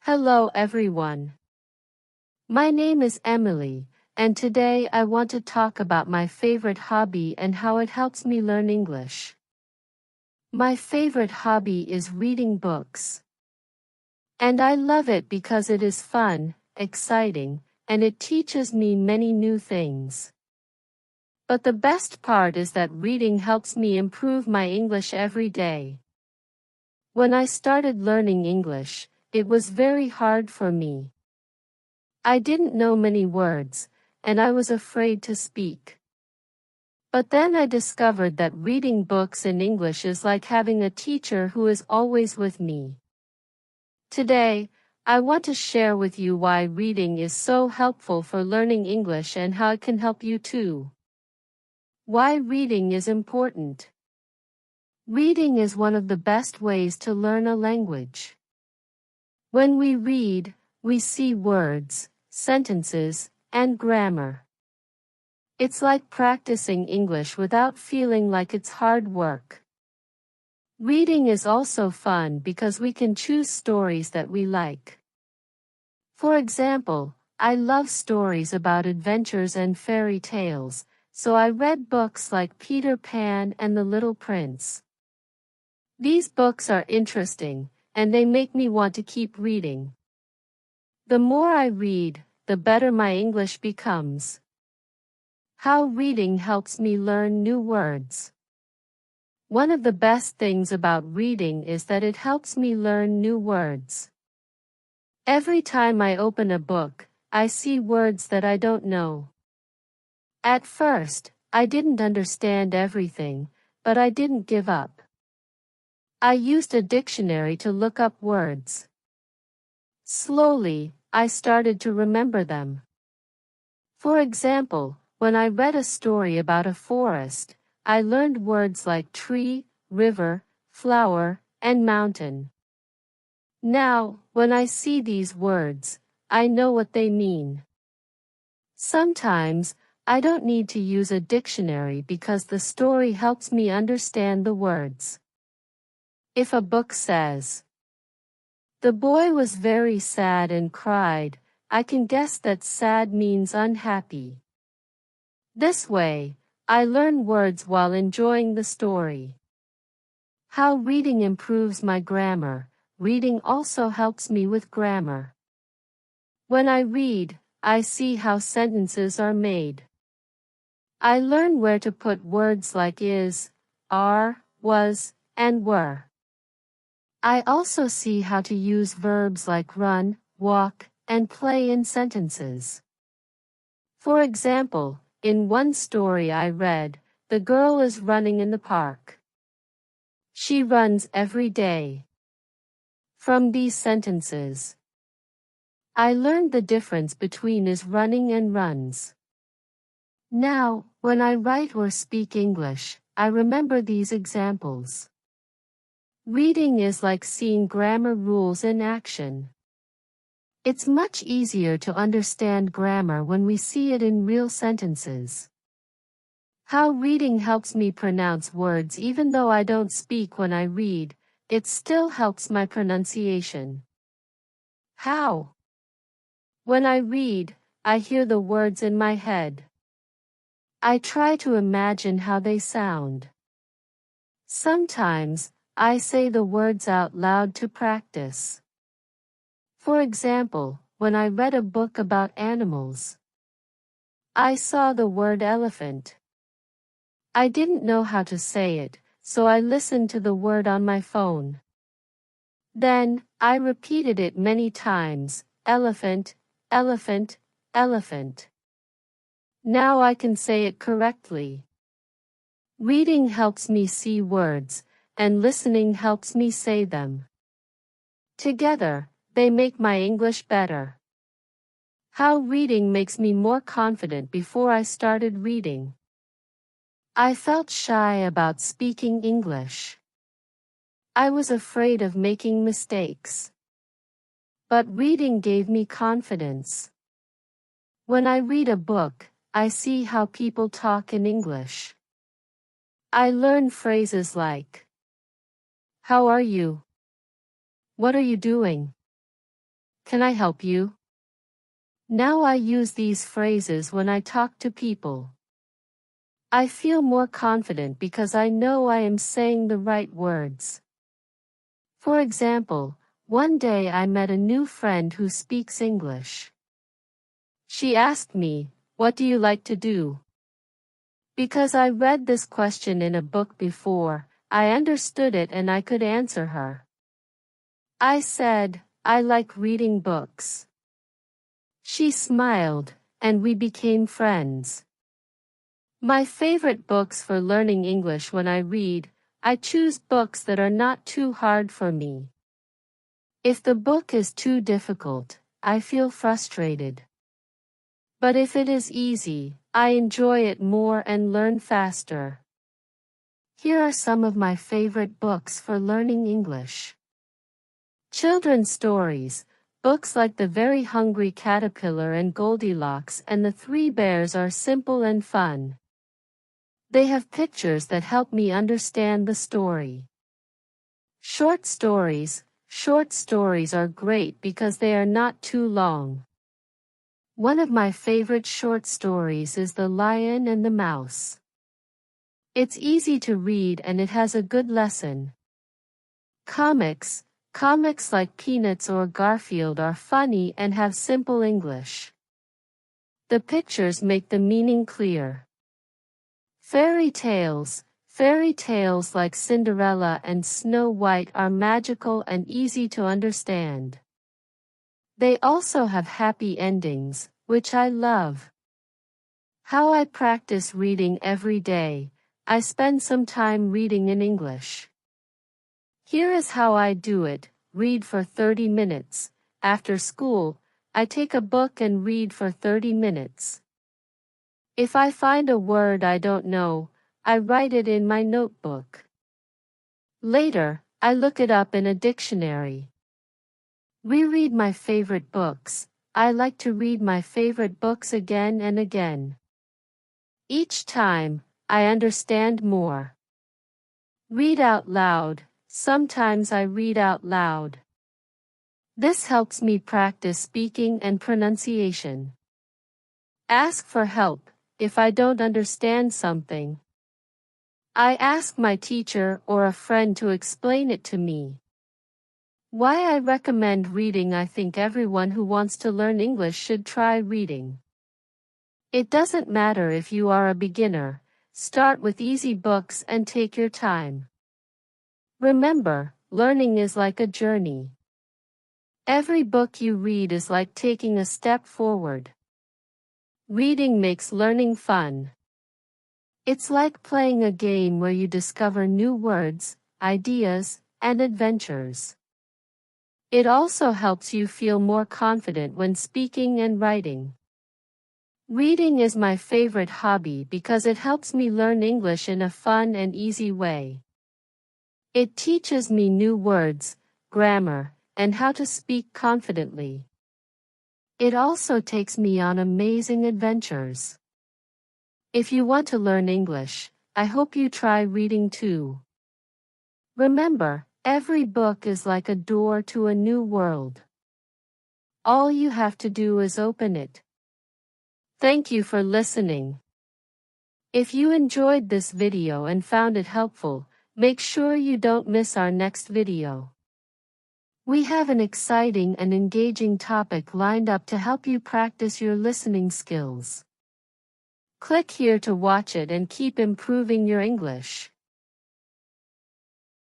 Hello everyone. My name is Emily, and today I want to talk about my favorite hobby and how it helps me learn English. My favorite hobby is reading books. And I love it because it is fun, exciting, and it teaches me many new things. But the best part is that reading helps me improve my English every day. When I started learning English, it was very hard for me. I didn't know many words, and I was afraid to speak. But then I discovered that reading books in English is like having a teacher who is always with me. Today, I want to share with you why reading is so helpful for learning English and how it can help you too. Why reading is important. Reading is one of the best ways to learn a language. When we read, we see words, sentences, and grammar. It's like practicing English without feeling like it's hard work. Reading is also fun because we can choose stories that we like. For example, I love stories about adventures and fairy tales, so I read books like Peter Pan and the Little Prince. These books are interesting, and they make me want to keep reading. The more I read, the better my English becomes. How reading helps me learn new words. One of the best things about reading is that it helps me learn new words. Every time I open a book, I see words that I don't know. At first, I didn't understand everything, but I didn't give up. I used a dictionary to look up words. Slowly, I started to remember them. For example, when I read a story about a forest, I learned words like tree, river, flower, and mountain. Now, when I see these words, I know what they mean. Sometimes, I don't need to use a dictionary because the story helps me understand the words. If a book says, "The boy was very sad and cried," I can guess that sad means unhappy. This way, I learn words while enjoying the story. How reading improves my grammar. Reading also helps me with grammar. When I read, I see how sentences are made. I learn where to put words like is, are, was, and were. I also see how to use verbs like run, walk, and play in sentences. For example, in one story I read, the girl is running in the park. She runs every day. From these sentences, I learned the difference between is running and runs. Now, when I write or speak English, I remember these examples. Reading is like seeing grammar rules in action. It's much easier to understand grammar when we see it in real sentences. How reading helps me pronounce words even though I don't speak when I read, it still helps my pronunciation. How? When I read, I hear the words in my head. I try to imagine how they sound. Sometimes, I say the words out loud to practice. For example, when I read a book about animals, I saw the word elephant. I didn't know how to say it, so I listened to the word on my phone. Then, I repeated it many times, elephant, elephant, elephant. Now I can say it correctly. Reading helps me see words, and listening helps me say them. Together, they make my English better. How reading makes me more confident. Before I started reading, I felt shy about speaking English. I was afraid of making mistakes. But reading gave me confidence. When I read a book, I see how people talk in English. I learn phrases like, "How are you? What are you doing?" Can I help you? Now I use these phrases when I talk to people. I feel more confident because I know I am saying the right words. For example, one day I met a new friend who speaks English. She asked me, "What do you like to do?" Because I read this question in a book before, I understood it and I could answer her. I said, "I like reading books." She smiled, and we became friends. My favorite books for learning English. When I read, I choose books that are not too hard for me. If the book is too difficult, I feel frustrated. But if it is easy, I enjoy it more and learn faster. Here are some of my favorite books for learning English. Children's stories. Books like The Very Hungry Caterpillar and Goldilocks and the Three Bears are simple and fun. They have pictures that help me understand the story. Short stories. Short stories are great because they are not too long. One of my favorite short stories is The Lion and the Mouse. It's easy to read and it has a good lesson. Comics. Comics like Peanuts or Garfield are funny and have simple English. The pictures make the meaning clear. Fairy tales. Fairy tales like Cinderella and Snow White are magical and easy to understand. They also have happy endings, which I love. How I practice reading every day. I spend some time reading in English. Here is how I do it. Read for 30 minutes. After school, I take a book and read for 30 minutes. If I find a word I don't know, I write it in my notebook. Later, I look it up in a dictionary. Reread my favorite books. I like to read my favorite books again and again. Each time, I understand more. Read out loud. Sometimes I read out loud. This helps me practice speaking and pronunciation. Ask for help. If I don't understand something, I ask my teacher or a friend to explain it to me. Why I recommend reading. I think everyone who wants to learn English should try reading. It doesn't matter if you are a beginner. Start with easy books and take your time. Remember, learning is like a journey. Every book you read is like taking a step forward. Reading makes learning fun. It's like playing a game where you discover new words, ideas, and adventures. It also helps you feel more confident when speaking and writing. Reading is my favorite hobby because it helps me learn English in a fun and easy way. It teaches me new words, grammar, and how to speak confidently. It also takes me on amazing adventures. If you want to learn English, I hope you try reading too. Remember, every book is like a door to a new world. All you have to do is open it. Thank you for listening. If you enjoyed this video and found it helpful, make sure you don't miss our next video. We have an exciting and engaging topic lined up to help you practice your listening skills. Click here to watch it and keep improving your English.